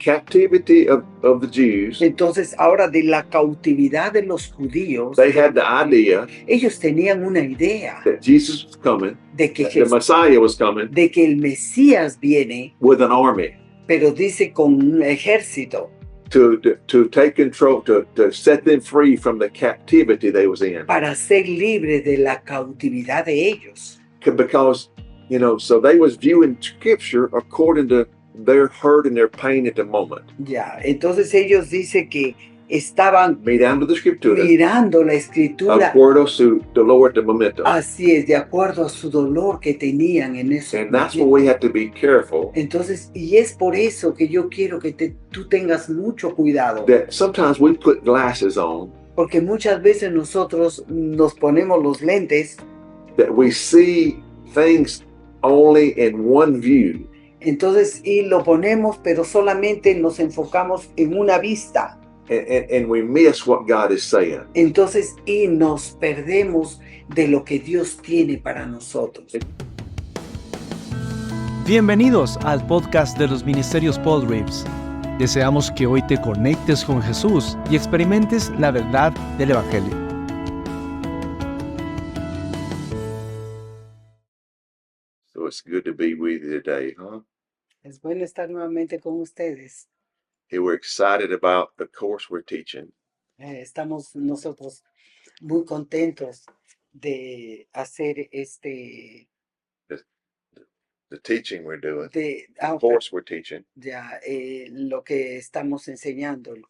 captivity of the Jews, Entonces, ahora de la cautividad de los judíos, they had the idea ellos tenían una idea that Jesus was coming, de que, that the Messiah was coming de que el Mesías viene, with an army pero dice con un ejército to take control, to set them free from the captivity they was in. para ser libres de la cautividad de ellos. Because, so they was viewing scripture according to their hurt and their pain at the moment. Ya, entonces ellos dicen que estaban Mirando la escritura, mirando la escritura, acuerdo a su dolor de momento. así es, de acuerdo a su dolor que tenían en eso. And that's where we have to be careful. Entonces, y es por eso que yo quiero que tú tengas mucho cuidado. That sometimes we put glasses on. Porque muchas veces nosotros nos ponemos los lentes. That we see things only in one view. Entonces, y lo ponemos, pero solamente nos enfocamos en una vista. And we miss what God is saying. Entonces, y nos perdemos de lo que Dios tiene para nosotros. Bienvenidos al podcast de los Ministerios Paul Reeves. Deseamos que hoy te conectes con Jesús y experimentes la verdad del Evangelio. So it's good to be with you today, huh? Es bueno estar nuevamente con ustedes. Hey, we're excited about the course we're teaching. Estamos nosotros muy contentos de hacer The teaching we're doing, the course we're teaching. Ya, lo que estamos enseñando, el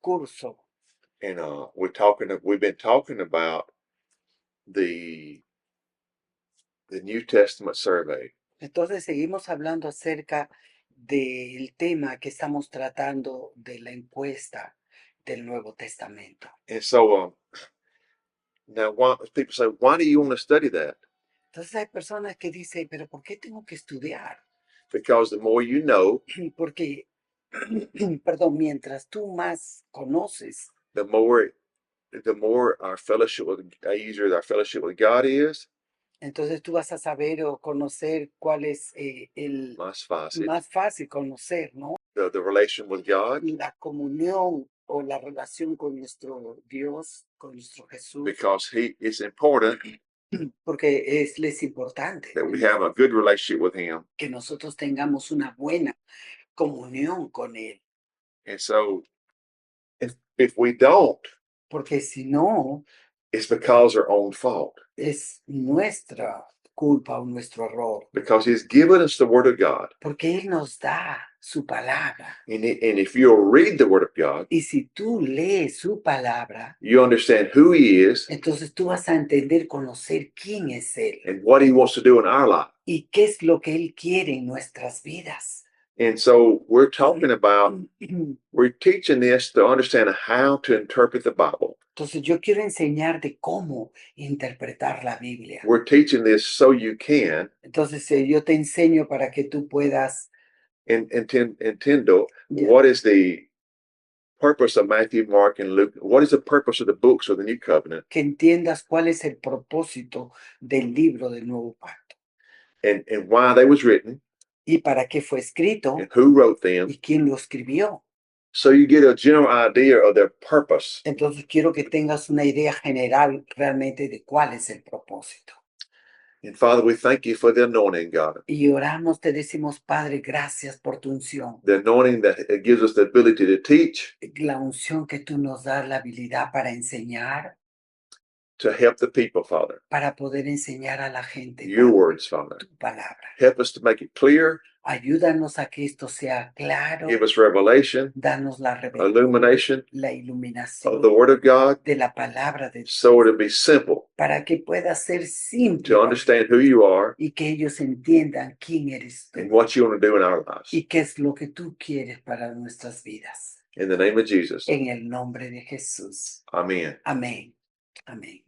curso. And we've been talking about the New Testament survey. Entonces seguimos hablando acerca del tema que estamos tratando de la encuesta del Nuevo Testamento. And so now people say, why do you want to study that? Entonces hay personas que dicen, pero ¿por qué tengo que estudiar? Because the more you know, porque, perdón, mientras tú más conoces, the more our fellowship our fellowship with God is. Entonces tú vas a saber o conocer cuál es el más fácil conocer, ¿no? The relation with God. La comunión o la relación con nuestro Dios, con nuestro Jesús. Because it's important. Porque es importante. That we have a good relationship with Him. Que nosotros tengamos una buena comunión con Él. And so, if we don't, porque si no, it's because our own fault. Es nuestra culpa o nuestro error. Because He's given us the Word of God. Porque Él nos da su palabra. And if you'll read the Word of God, y si tú lees su palabra, you understand who He is. Entonces tú vas a entender, conocer quién es Él. And what He wants to do in our life. Y qué es lo que Él quiere en nuestras vidas. And so we're talking about, we're teaching this to understand how to interpret the Bible. Entonces yo quiero enseñar de cómo interpretar la Biblia. We're teaching this so you can. Entonces yo te enseño para que tú puedas. Entiendo, what is the purpose of Matthew, Mark, and Luke? What is the purpose of the books of the New Covenant? Que entiendas cuál es el propósito del libro del Nuevo Pacto. And why they was written. Y para qué fue escrito. And who wrote them. Y quién lo escribió. So you get a general idea of their purpose. Entonces quiero que tengas una idea general realmente de cuál es el propósito. And Father, we thank you for the anointing, God. Y oramos, te decimos, Padre, gracias por tu unción. The anointing that gives us the ability to teach. La unción que tú nos das la habilidad para enseñar. To help the people, Father. Para poder enseñar a la gente. Your words, Father. Tu palabra. Help us to make it clear. Ayúdanos a que esto sea claro. Give us revelation. Danos la revelación. Illumination. La iluminación. Of the Word of God. De la palabra de Dios. So it'll be simple. Para que pueda ser simple. To understand who you are. Y que ellos entiendan quién eres tú. And what you want to do in our lives. Y qué es lo que tú quieres para nuestras vidas. In the name of Jesus. En el nombre de Jesús. Amen. Amén. Amén.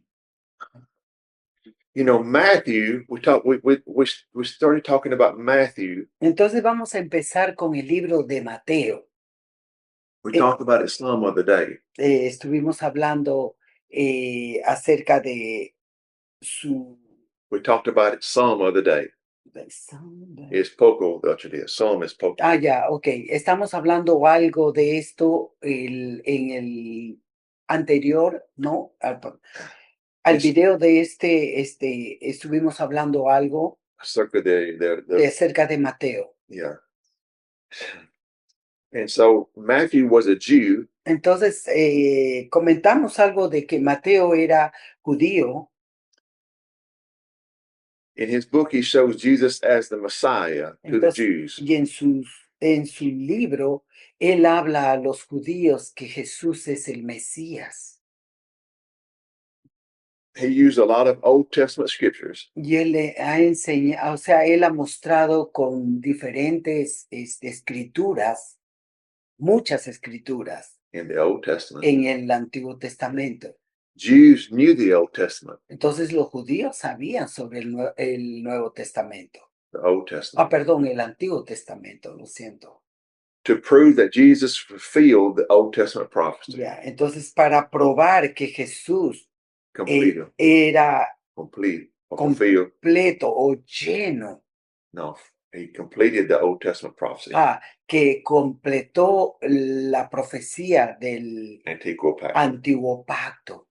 You know, Matthew, we started talking about Matthew. Entonces vamos a empezar con el libro de Mateo. We talked about it some other day. Estuvimos hablando acerca de su. We talked about it some other day. Es poco de 8 días. Some es poco. Ah, ya, ok. Estamos hablando algo de esto en el anterior, ¿no? Al Es- video de estuvimos hablando algo Acerca de acerca de Mateo. yeah. And so Matthew was a Jew, Entonces, comentamos algo de que Mateo era judío. in his book, he shows Jesus as the Messiah to the Entonces, Jews. y en su libro, él habla a los judíos que Jesús es el Mesías. He used a lot of Old Testament scriptures Y él le ha enseñado, o sea, él ha mostrado con diferentes escrituras, muchas escrituras in the Old Testament. en el Antiguo Testamento. Jews knew the Old Testament, Entonces los judíos sabían sobre el Nuevo Testamento. the Old Ah, Testament, perdón, el Antiguo Testamento, lo siento. to prove that Jesus fulfilled the Old Testament prophecy. Ya, entonces para probar que Jesús Completed, era complete, or fulfilled. completo o lleno, No, he completed the Old Testament prophecy. que completó la profecía del Antiguo Pacto. Antiguo Pacto.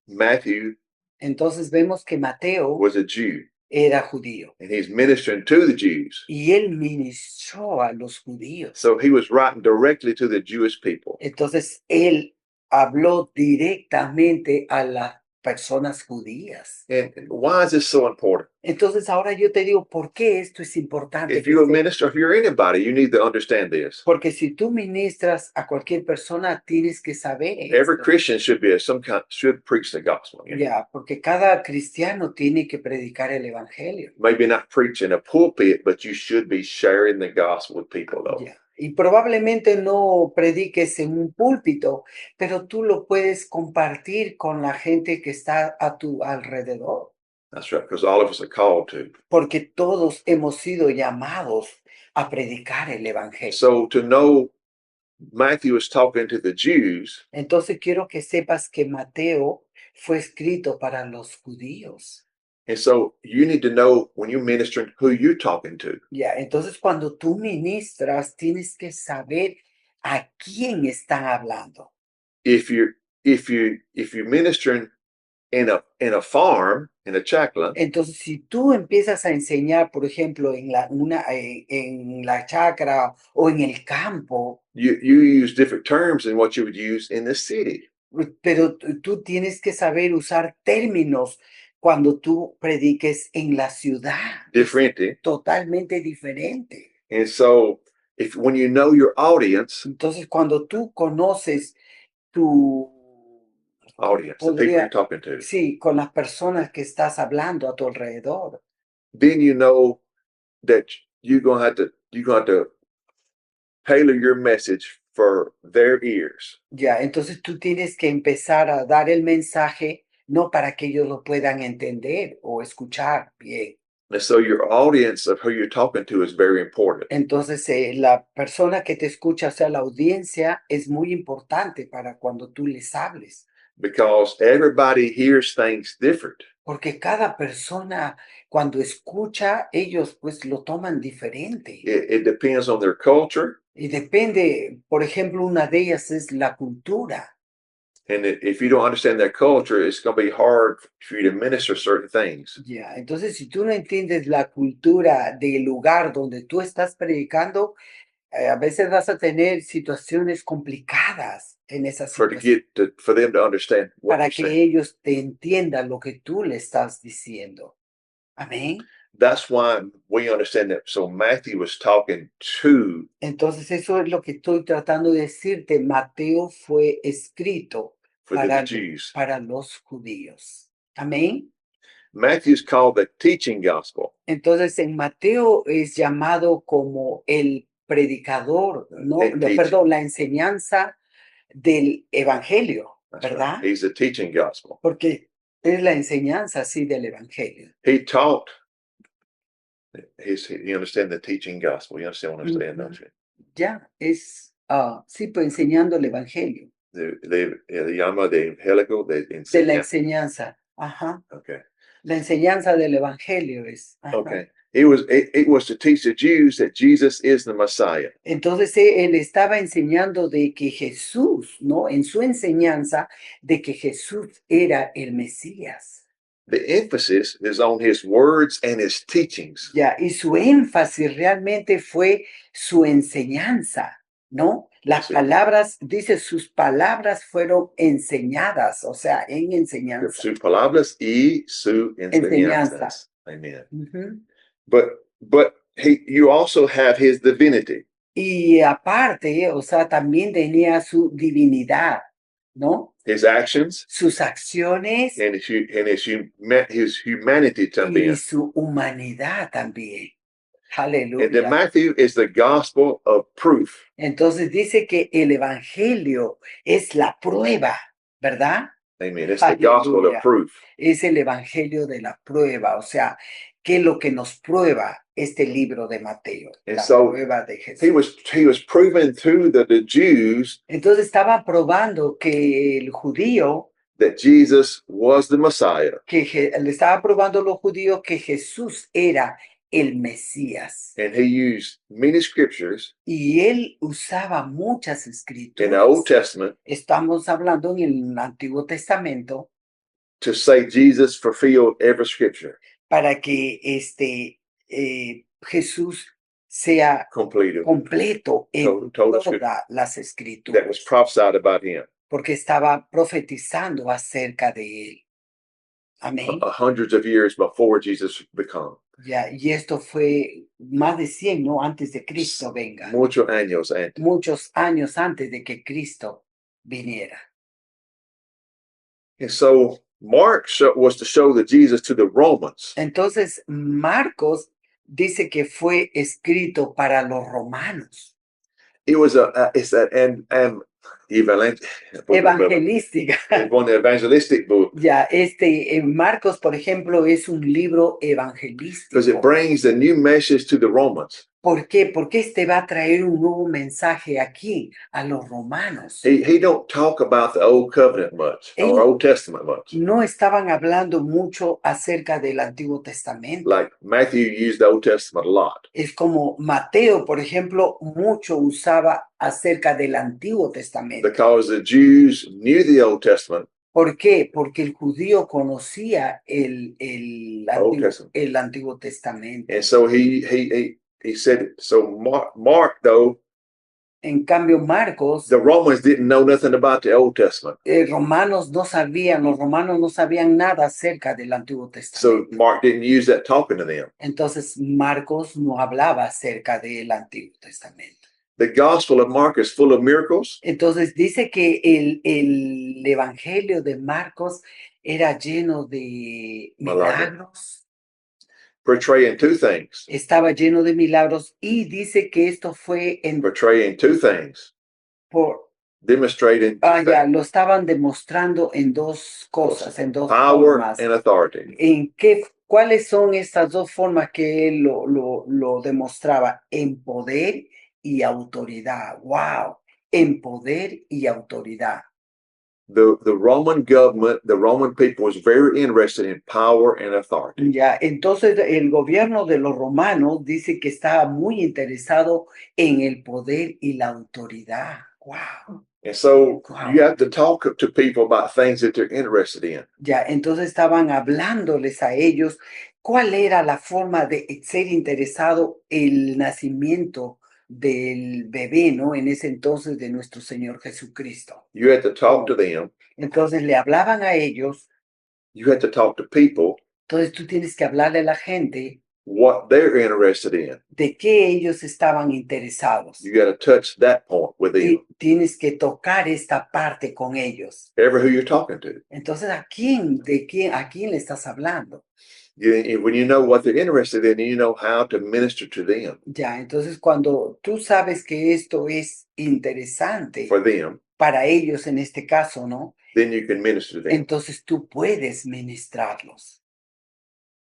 Matthew Entonces vemos que Mateo was a Jew, era judío and he's ministering to the Jews. y él ministró a los judíos. So he was writing directly to the Jewish people. Entonces él habló directamente a las personas judías. And why is this so important? Entonces ahora yo te digo, ¿por qué esto es importante? If you're a minister, if you're anybody, you need to understand this. Porque si tú ministras a cualquier persona, tienes que saber Every esto. Christian should preach the gospel. Ya, porque cada cristiano tiene que predicar el evangelio. Maybe not preach in a pulpit, but you should be sharing the gospel with people, though. Ya. Y probablemente no prediques en un púlpito, pero tú lo puedes compartir con la gente que está a tu alrededor. That's right, because all of us are called to. Porque todos hemos sido llamados a predicar el evangelio. So to know Matthew is talking to the Jews, Entonces quiero que sepas que Mateo fue escrito para los judíos. and so you need to know when you're ministering who you're talking to. Ya, entonces cuando tú ministras, tienes que saber a quién están hablando. If you're ministering in a farm, in a chakla, Entonces, si tú empiezas a enseñar, por ejemplo, en la chacra o en el campo, you use different terms than what you would use in the city. pero tú tienes que saber usar términos cuando tú prediques en la ciudad. Differente. Totalmente diferente. And so when you know your audience, Entonces, cuando tú conoces tu the people you're talking to, sí, con las personas que estás hablando a tu alrededor, then you know that you're gonna have to tailor your message for their ears. ya, entonces tú tienes que empezar a dar el mensaje no para que ellos lo puedan entender o escuchar bien. And so your audience of who you're talking to is very important. Entonces, la persona que te escucha, o sea, la audiencia, es muy importante para cuando tú les hables. Because everybody hears things different. Porque cada persona, cuando escucha, ellos pues lo toman diferente. It depends on their culture. Y depende, por ejemplo, una de ellas es la cultura. And if you don't understand that culture, it's going to be hard for you to minister certain things. Ya, entonces si tú no entiendes la cultura del lugar donde tú estás predicando, a veces vas a tener situaciones complicadas en esa For situación them to understand what para you're que saying. ellos te entiendan lo que tú le estás diciendo. Amén. That's why we understand that. So Matthew was talking to Entonces eso es lo que estoy tratando de decirte. Mateo fue escrito for the Jews. para los judíos. Amén. Matthew's called the teaching gospel. Entonces en Mateo es llamado como el predicador, no, perdón, la enseñanza del evangelio, That's ¿verdad? right. He's the teaching gospel. Porque es la enseñanza así del evangelio. He taught. You understand the teaching gospel. You understand what I'm saying, don't you? Ya, es, sí, pues enseñando el evangelio. Le llama de evangélico de De la enseñanza. enseñanza. Ajá. Okay. La enseñanza del evangelio es. Ajá. Okay. It was to teach the Jews that Jesus is the Messiah. Entonces él estaba enseñando de que Jesús, ¿no? En su enseñanza de que Jesús era el Mesías. The emphasis is on his words and his teachings. Ya, y su énfasis realmente fue su enseñanza, ¿no? Las Sí. palabras, dice, sus palabras fueron enseñadas, o sea, en enseñanza. Sus palabras y su Enseñanza. enseñanzas. Amen. Ujú. But you also have his divinity. Y aparte, o sea, también tenía su divinidad, ¿no? His actions Sus acciones and his humanity y también. su humanidad también. And then Aleluya. Matthew is the gospel of proof. Entonces dice que el evangelio es la prueba, ¿verdad? Amen. It's the gospel Aleluya. of proof. Es el evangelio de la prueba, o sea, ¿qué es lo que nos prueba este libro de Mateo? And La so, prueba de He Jesús. was proven through the Jews Entonces estaba probando que el judío, that Jesus was the Messiah. le estaba probando a los judíos que Jesús era el Mesías. And he used many scriptures Y él usaba muchas in escrituras. the Old Testament Estamos hablando en el Antiguo Testamento to say Jesus fulfilled every scripture para que Jesús sea completed completo en Total scripture todas las that was escrituras, prophesied about him porque estaba profetizando acerca de él. Amén. hundreds of years before Jesus became. Ya, y esto fue más de 100, ¿no? Antes de Cristo venga. Muchos años antes. Muchos años antes de que Cristo viniera. And so Mark was to show the Jesus to the Romans. Entonces, Marcos dice que fue escrito para los romanos. It was Evangelística. one evangelistic book Ya, Marcos, por ejemplo, es un libro because it evangelístico. brings a new message to the Romans. ¿Por qué? Porque va a traer un nuevo mensaje aquí a los romanos. He don't talk about the old covenant much or Old Testament much. No estaban hablando mucho acerca del Antiguo Testamento. Like Matthew used the Old Testament a lot. Es como Mateo, por ejemplo, mucho usaba acerca del Antiguo Testamento. Because the Jews knew the Old Testament ¿Por qué? Porque el judío conocía el Antiguo Testamento. and so he said, so Mark though, En cambio, Marcos, the Romans didn't know nothing about the Old Testament. los romanos no sabían nada acerca del Antiguo So Testamento. Mark didn't use that talking to them. Entonces, Marcos no hablaba acerca del Antiguo Testamento. The Gospel of Mark is full of miracles Entonces, dice que el Evangelio de Marcos era lleno de milagros. portraying two things. Estaba lleno de milagros y dice que esto fue Portraying two things. Demonstrating two ya, things. lo estaban demostrando en dos cosas, en dos Power formas. and authority. ¿Cuáles son estas dos formas que él lo demostraba? En poder y autoridad. ¡Wow! En poder y autoridad. The Roman government, the Roman people was very interested in power and authority. Ya, entonces el gobierno de los romanos dice que estaba muy interesado en el poder y la autoridad. ¡Wow! And so Wow. you have to talk to people about things that they're interested in. Ya, entonces estaban hablándoles a ellos cuál era la forma de ser interesado el nacimiento del bebé, ¿no? En ese entonces de nuestro Señor Jesucristo. You have to talk to them. Entonces le hablaban a ellos. You have to talk to people Entonces tú tienes que hablarle a la gente what they're interested in. de qué ellos estaban interesados. You got to touch that point with them. Y tienes que tocar esta parte con ellos. Ever who you're talking to. Entonces, ¿a quién le estás hablando? When you know what they're interested in, you know how to minister to them. Ya, entonces cuando tú sabes que esto es interesante For them, para ellos en este caso, ¿no? then you can minister to them. Entonces tú puedes ministrarlos.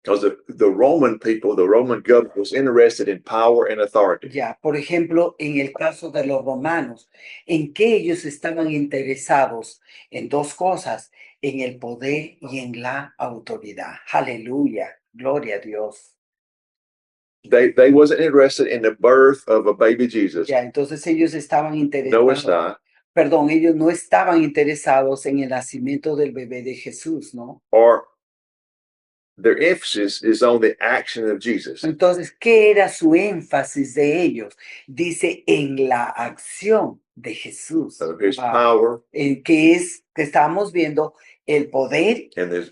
Because the Roman people, the Roman government was interested in power and authority. Ya, por ejemplo, en el caso de los romanos, ¿en qué ellos estaban interesados? En dos cosas, en el poder y en la autoridad. Aleluya, gloria a Dios. They wasn't interested in the birth of a baby Jesus. Ya, entonces ellos estaban No, interesados, it's not. perdón, ellos no estaban interesados en el nacimiento del bebé de Jesús, ¿no? Or their emphasis is on the action of Jesus. Entonces, ¿qué era su énfasis de ellos? Dice en la acción de Jesús. Of his Wow. power Que estamos viendo el poder and his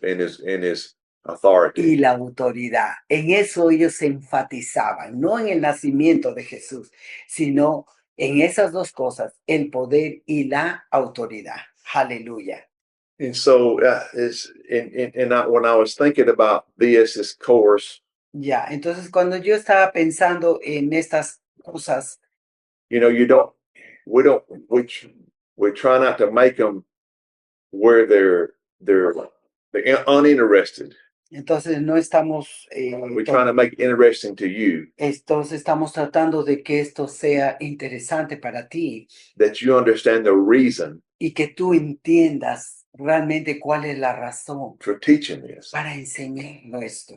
y authority. la autoridad. En eso ellos se enfatizaban, no en el nacimiento de Jesús, sino en esas dos cosas, el poder y la autoridad. Aleluya. And so when I was thinking about this course, Ya, entonces cuando yo estaba pensando en estas cosas, we try not to make them where they're uninterested. entonces no estamos, We're trying to make it interesting to you, entonces estamos tratando de que esto sea interesante para ti that you understand the reason y que tú entiendas realmente cuál es la razón for teaching this. para enseñar esto.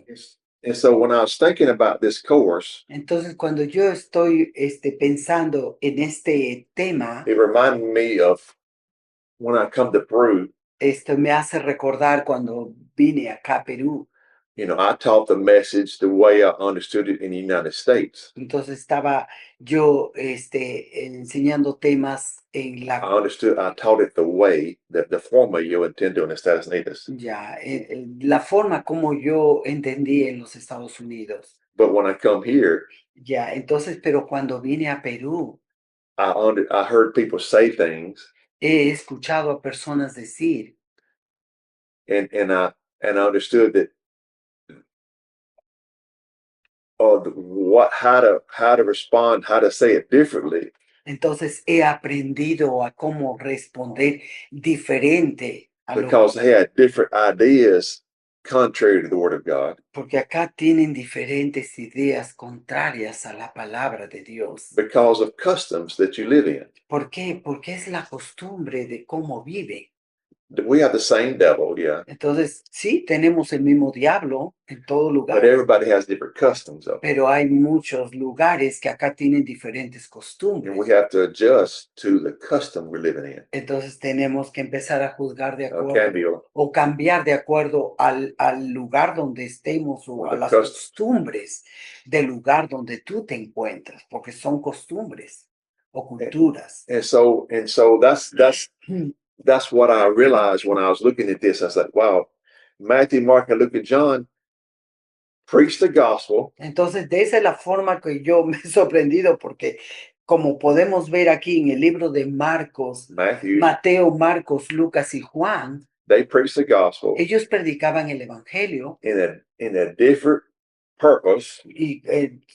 And so when I was thinking about this course, Entonces, cuando yo estoy pensando en este tema, it reminded me of when I come to Peru. esto me hace recordar cuando vine acá a Perú. I taught the message the way I understood it in the United States. Entonces estaba yo enseñando temas en I taught it the way that the forma yo entiendo en Estados Unidos. ya, la forma como yo entendí en los Estados Unidos. But when I come here, Ya, entonces, pero cuando vine a Perú, I heard people say things, he escuchado a personas decir, and I understood that how to respond, how to say it differently. entonces he aprendido a cómo responder diferente a lo Because they had different ideas contrary to the word of God. porque acá tienen diferentes ideas contrarias a la palabra de Dios. Because of customs that you live in. ¿Por qué? Porque es la costumbre de cómo vive. We have the same devil, yeah. Entonces, sí, tenemos el mismo diablo en todo But lugar, everybody has different customs of it. pero hay muchos lugares que acá tienen diferentes And costumbres. we have to adjust to the custom we're living in. Entonces tenemos que empezar a juzgar de Okay, acuerdo Bill? o cambiar de acuerdo al lugar donde estemos o a las costumbres del lugar donde tú te encuentras, porque son costumbres o culturas. And so that's what I realized when I was looking at this. I was like, wow, Matthew, Mark, and Luke, and John preach the gospel. Entonces, de esa es la forma que yo me he sorprendido, porque como podemos ver aquí en el libro de Marcos, Matthew, Mateo, Marcos, Lucas y Juan, they preach the gospel ellos predicaban el evangelio in a different purpose, y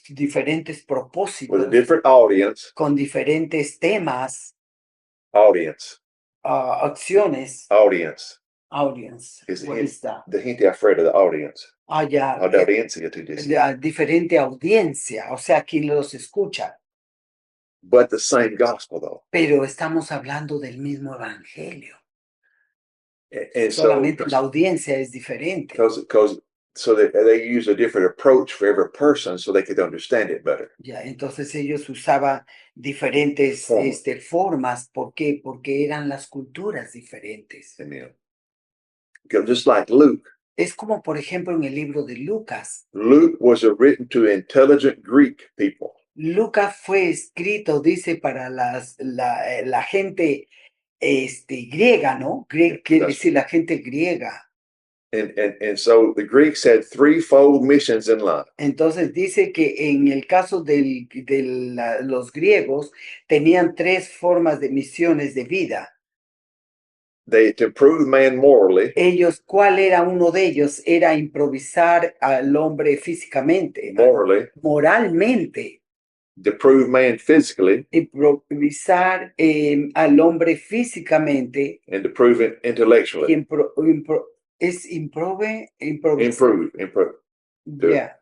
diferentes with a propósitos, different audience. con diferentes temas, acciones, Audience. audience. Is What it- is that? The gente afuera de la audience. Ya, O de audiencia, tú dices. diferente audiencia, o sea, quien los escucha. But the same gospel, though. Pero estamos hablando del mismo evangelio. And so, Solamente la audiencia es diferente. so they use a different approach for every person so they could understand it better. Ya, entonces ellos usaban diferentes formas. ¿Por qué? Porque eran las culturas diferentes. Amen. Just like Luke. Es como, por ejemplo, en el libro de Lucas. Luke was written to intelligent Greek people. Lucas fue escrito, dice, para la gente griega, ¿no? Quiere decir la gente griega. And so the Greeks had threefold missions in life. Entonces dice que en el caso de los griegos tenían tres formas de misiones de vida. To improve man morally. Ellos, ¿cuál era uno de ellos? Era improvisar al hombre físicamente, moralmente. To improve man physically. Improvisar al hombre físicamente. And to improve it intellectually. Improve. Yeah.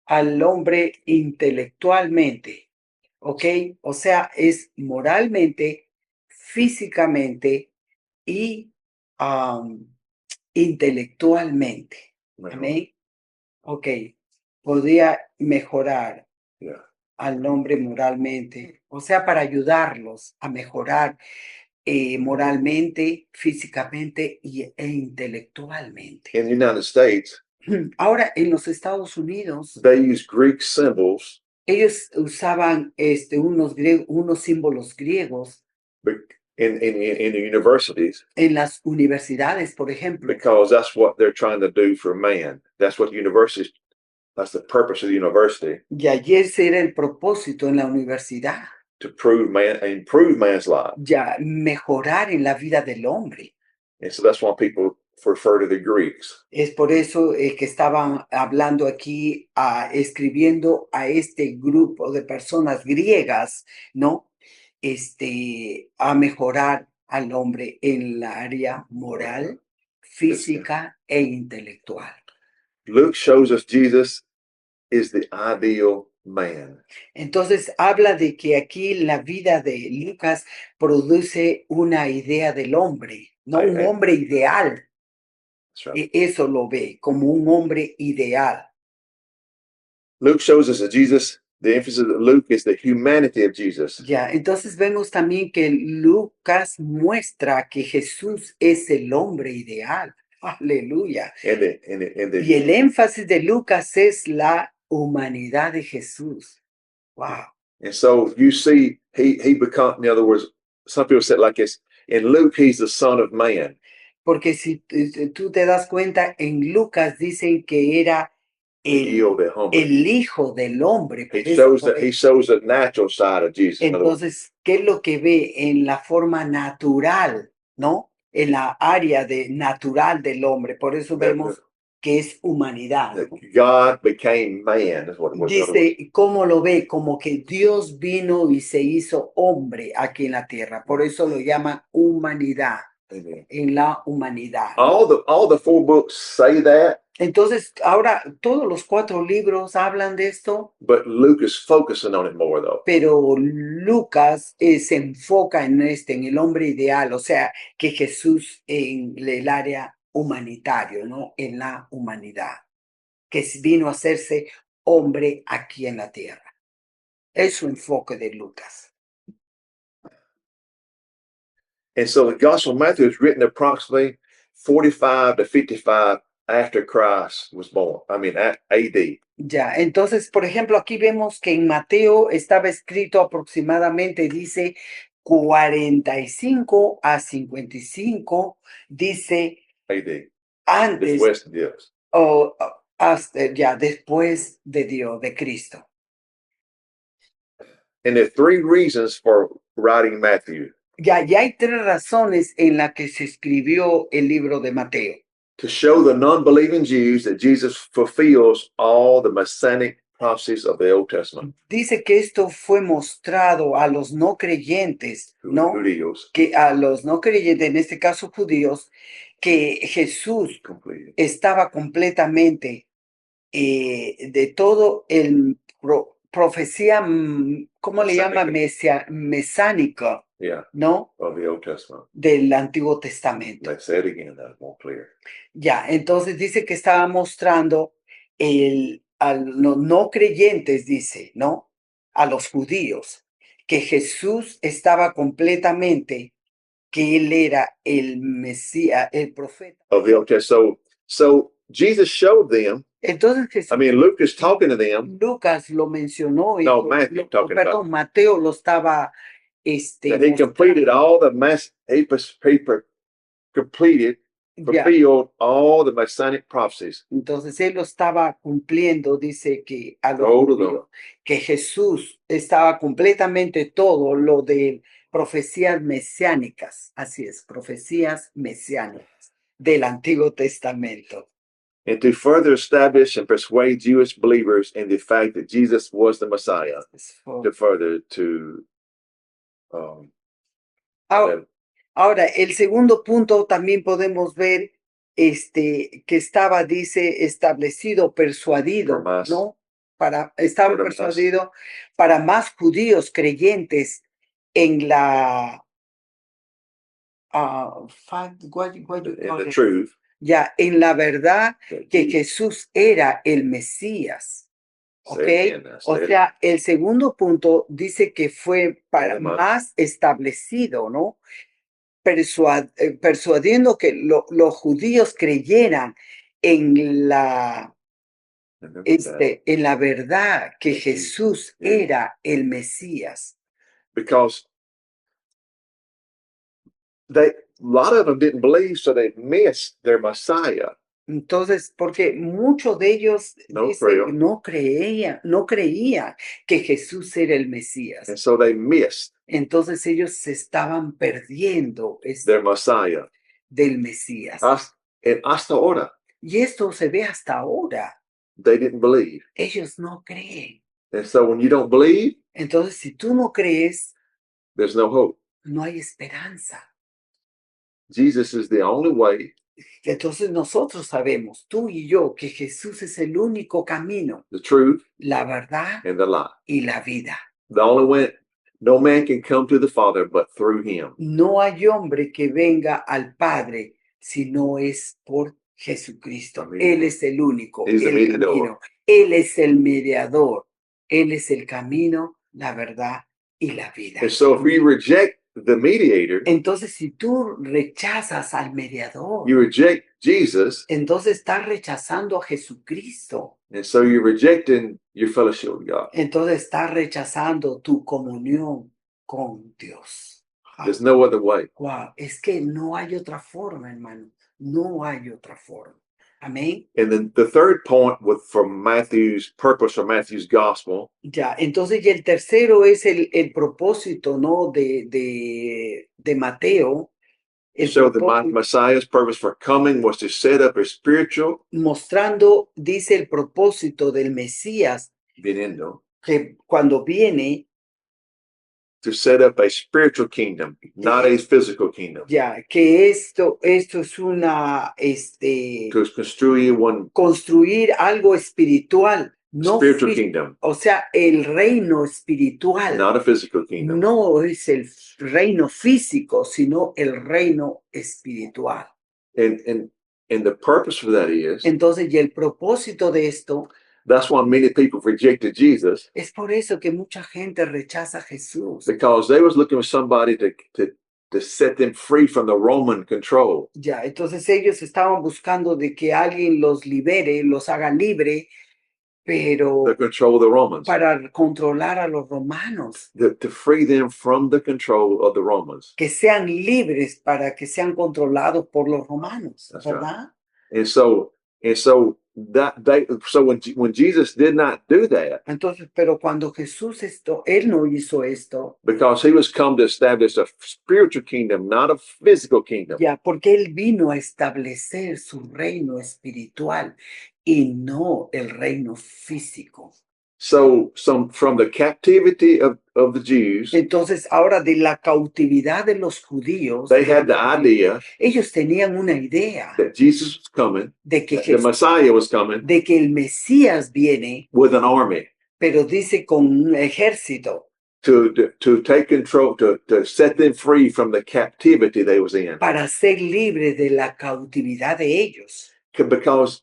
Al hombre intelectualmente. ¿Ok? O sea, es moralmente, físicamente y intelectualmente. Mejor. Amén. Ok. Podía mejorar Yeah. al hombre moralmente, o sea, para ayudarlos a mejorar moralmente, físicamente e intelectualmente. In the United States, Ahora, en los Estados Unidos, they use Greek symbols ellos usaban unos símbolos griegos in the universities en las universidades, por ejemplo, because that's what they're trying to do for man. That's what universities, that's the purpose of the university, y ayer ese era el propósito en la universidad, to improve man's life. ya mejorar en la vida del hombre. And so that's why people refer to the Greeks. Es por eso que estaban hablando aquí, escribiendo a este grupo de personas griegas, ¿no? A mejorar al hombre en la área moral, física e intelectual. Luke shows us Jesus is the ideal man. Entonces habla de que aquí la vida de Lucas produce una idea del hombre, no un hombre ideal. That's right. Eso lo ve como un hombre ideal. Luke shows us that Jesus, the emphasis of Luke is the humanity of Jesus. Ya, entonces vemos también que Lucas muestra que Jesús es el hombre ideal. Aleluya. Y el énfasis de Lucas es la humanidad de Jesús. Wow. And so you see, he become, in other words, some people say it like this, in Luke, he's the son of man. Porque si tú te das cuenta, en Lucas dicen que era Hijo del hombre. el hijo del hombre. He shows the natural side of Jesus. Entonces, ¿qué es lo que ve en la forma natural, no? En la área natural del hombre. Por eso vemos que es humanidad. That God became man. Is what it was. Dice, ¿cómo lo ve? Como que Dios vino y se hizo hombre aquí en la tierra. Por eso lo llama humanidad. Amen. En la humanidad. All the four books say that. Entonces, ahora todos los 4 libros hablan de esto. But Luke is focusing on it more, though. Pero Lucas se enfoca en el hombre ideal, o sea, que Jesús en el área humanitario, ¿no? En la humanidad, que vino a hacerse hombre aquí en la tierra. Es su enfoque de Lucas. And so the Gospel of Matthew is written approximately 45 to 55 after Christ was born. I mean, AD. Ya, entonces, por ejemplo, aquí vemos que en Mateo estaba escrito aproximadamente, dice 45 a 55, dice AD. antes Después de Dios. o después de Dios, de Cristo. And there are 3 reasons for writing Matthew. Ya hay 3 razones en las que se escribió el libro de Mateo. To show the non-believing Jews that Jesus fulfills all the messianic prophecies of the Old Testament. Dice que esto fue mostrado a los no creyentes, ¿no? Judíos. Que a los no creyentes, en este caso judíos, que Jesús Completed. estaba completamente de todo el profecía, ¿cómo le llama? Mesánica, Yeah, ¿no? of the Old Testament. Del Antiguo Testamento. Let's say it again, that's more clear. Ya, entonces dice que estaba mostrando a los no creyentes, dice, ¿no? A los judíos, que Jesús estaba completamente, que él era el Mesías, el profeta. Of the Old Testament. So Jesus showed them. Entonces Jesús, I mean, Luke is talking to them. Lucas lo mencionó. No, Matthew talking about. Perdón, Mateo lo estaba That he completed all the fulfilled all the messianic prophecies. Entonces él lo estaba cumpliendo, dice que a los judíos, que Jesús estaba completamente todo lo de profecías mesiánicas, así es, profecías mesiánicas del Antiguo Testamento. And to further establish and persuade Jewish believers in the fact that Jesus was the Messiah, Ahora, el segundo punto también podemos ver que estaba, dice, establecido, persuadido, ¿no? Estaba persuadido para más judíos creyentes en la in the truth. ya en la verdad that que Jesus- Jesús era el Mesías. Say ¿Ok? it again now, O say it sea, el segundo punto dice que fue para Además. más establecido, ¿no? Persuadiendo que los judíos creyeran en en la verdad que That Jesus Jesús is- era el Mesías. because a lot of them didn't believe, so they missed their Messiah. Entonces, porque muchos de ellos No dice, creo. no creían que Jesús era el Mesías. And so they missed Entonces ellos se estaban perdiendo their Messiah. del Mesías. And hasta ahora, Y esto se ve hasta ahora. they didn't believe. Ellos no creen. And so when you don't believe, Entonces, si tú no crees, there's no hope. no hay esperanza. Jesus is the only way, Entonces nosotros sabemos, tú y yo, que Jesús es el único camino, the truth, la verdad and the life. y la vida. The only way, no man can come to the Father but through him. No hay hombre que venga al Padre si no es por Jesucristo. Amén. Él es el único, He's the el mediator. camino. Él es el mediador. Él es el camino, la verdad y la vida. And so if we reject the mediator, Entonces, si tú rechazas al mediador, you reject Jesus, entonces estás rechazando a Jesucristo. and so you're rejecting your fellowship with God. Entonces estás rechazando tu comunión con Dios. There's no other way. Wow, es que no hay otra forma, hermano. No hay otra forma. Amén. And then the third point from Matthew's purpose or Matthew's gospel Ya, entonces, y el tercero es el propósito, ¿no? De Mateo. El showed that propósito, Messiah's purpose for coming was to set up a spiritual mostrando, dice el propósito del Mesías, viniendo, que cuando viene, to set up a spiritual kingdom, not a physical kingdom. ya, que esto es una, To construe one construir algo espiritual, no spiritual fí- kingdom, o sea, el reino espiritual. not a physical kingdom. No es el reino físico, sino el reino espiritual. And the purpose for that is Entonces, y el propósito de esto that's why many people rejected Jesus, es por eso que mucha gente rechaza a Jesús. because they was looking for somebody to set them free from the Roman control. Ya, entonces ellos estaban buscando de que alguien los libere, los haga libre, pero The control of the Romans. para controlar a los romanos, To free them from the control of the Romans. que sean libres para que sean controlados por los romanos, That's right. ¿verdad? And so when Jesus did not do that, Entonces, pero cuando Jesús él no hizo esto, because he was come to establish a spiritual kingdom, not a physical kingdom. ya, porque él vino a establecer su reino espiritual y no el reino físico. So from the captivity of the Jews, Entonces, ahora de la cautividad de los judíos, they had the idea ellos tenían una idea that Jesus was coming, de que, the Messiah was coming de que el Mesías viene, with an army pero dice con un ejército to take control, to set them free from the captivity they was in. para ser libre de la cautividad de ellos. Because,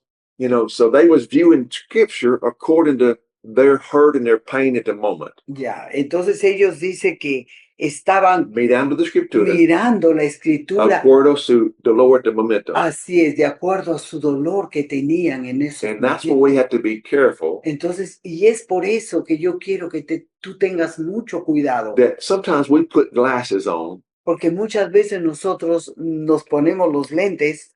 so they was viewing scripture according to their hurt and their pain at the moment. Ya, entonces ellos dicen que estaban Mirando la escritura, mirando la escritura, acuerdo su dolor at the momento. así es, de acuerdo a su dolor que tenían en esos And that's where momentos. we have to be careful Entonces, y es por eso que yo quiero que tú tengas mucho cuidado, that sometimes we put glasses on porque muchas veces nosotros nos ponemos los lentes,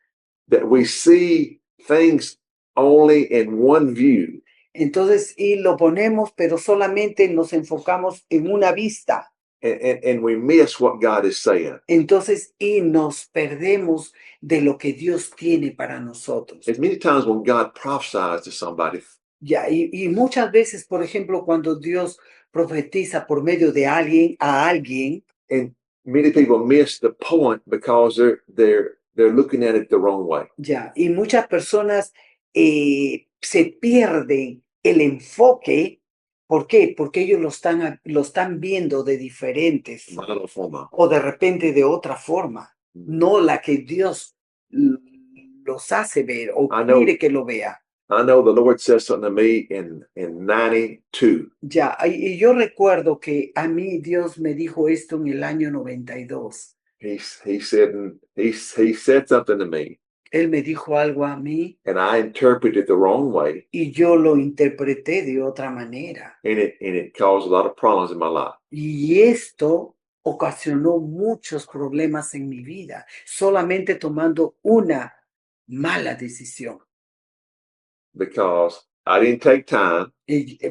that we see things only in one view. entonces, y lo ponemos, pero solamente nos enfocamos en una vista. And we miss what God is saying. Entonces, y nos perdemos de lo que Dios tiene para nosotros. And many times when God prophesies to somebody, Ya, y muchas veces, por ejemplo, cuando Dios profetiza por medio de alguien a alguien, and many people miss the point because they're looking at it the wrong way. ya, y muchas personas se pierden el enfoque. ¿Por qué? Porque ellos lo están viendo de diferentes Mala forma. o de repente de otra forma, no la que Dios los hace ver o I know- quiere que lo vea. I know the Lord said something to me in 92. Ya, y yo recuerdo que a mí Dios me dijo esto en el año 92. He said something to me, Él me dijo algo a mí and I interpreted it the wrong way, y yo lo interpreté de otra manera. and it caused a lot of problems in my life. Y esto ocasionó muchos problemas en mi vida, solamente tomando una mala decisión. Because I didn't take time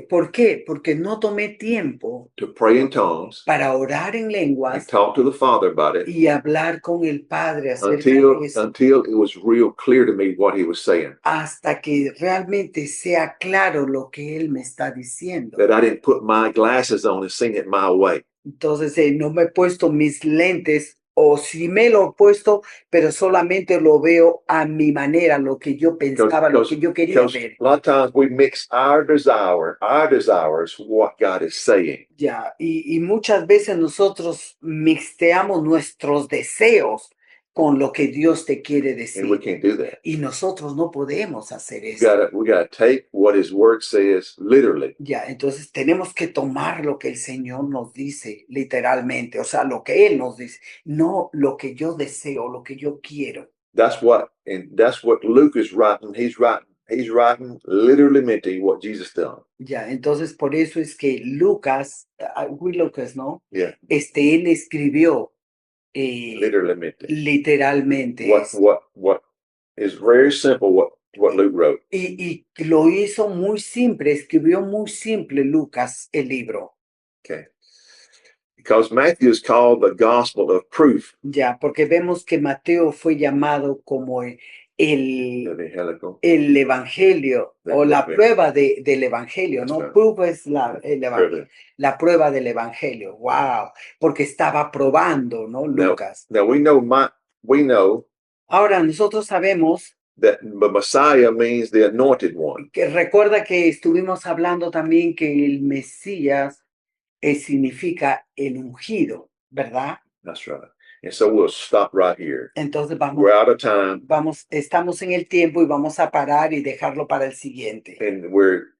¿Por qué? Porque no tomé tiempo to pray in tongues para orar en and lenguas talk to the Father about it y hablar con el Padre acerca until de eso, it was real clear to me what he was saying. hasta que realmente sea claro lo que Él me está diciendo. That I didn't put my glasses on and sing it my way. Entonces, no me he puesto mis lentes, o si me lo he puesto, pero solamente lo veo a mi manera, lo que yo pensaba, lo que yo quería Because ver. a lot of times we mix our desires, what God is saying. Ya, y muchas veces nosotros mixteamos nuestros deseos con lo que Dios te quiere And we decir. can't do that. Y nosotros no podemos hacer We eso. gotta take what his word says literally. Ya, entonces tenemos que tomar lo que el Señor nos dice literalmente, o sea, lo que Él nos dice, no lo que yo deseo, lo que yo quiero. That's what Luke is writing. He's writing literally what Jesus done. Ya, entonces por eso es que Lucas, Lucas, ¿no? Yeah, Él escribió literally. literalmente eso. What is very simple what Luke wrote. Y lo hizo muy simple, escribió muy simple Lucas el libro. Okay. Because Matthew is called the gospel of proof. Ya, porque vemos que Mateo fue llamado como el evangelio o la prueba del evangelio, ¿no? Right. Proof es la prueba del evangelio. Wow, porque estaba probando, ¿no? Lucas. Now we know Ahora nosotros sabemos that the Messiah means the anointed one. que recuerda que estuvimos hablando también que el Mesías significa el ungido, ¿verdad? That's right. And so we'll stop right here. Entonces We're out of time, estamos en el tiempo y vamos a parar y dejarlo para el siguiente. and we're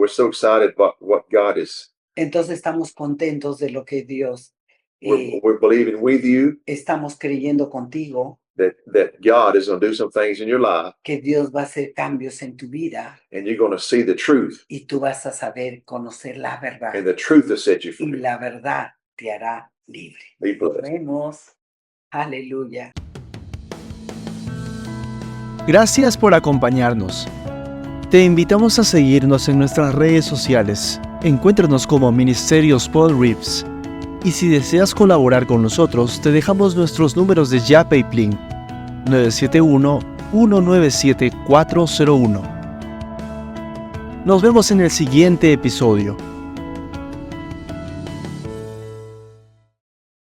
so excited about what God is. Entonces estamos contentos de lo que Dios We're believing with you estamos creyendo contigo, that God is going to do some things in your life, que Dios va a hacer cambios en tu vida and you're going to see the truth, y tú vas a saber conocer la verdad and the truth will set you y free. la verdad te hará libre. Be Nos blessed. vemos. Aleluya. Gracias por acompañarnos. Te invitamos a seguirnos en nuestras redes sociales. Encuéntranos como Ministerios Paul Reeves. Y si deseas colaborar con nosotros, te dejamos nuestros números de Yape y Plin: 971-197-401. Nos vemos en el siguiente episodio.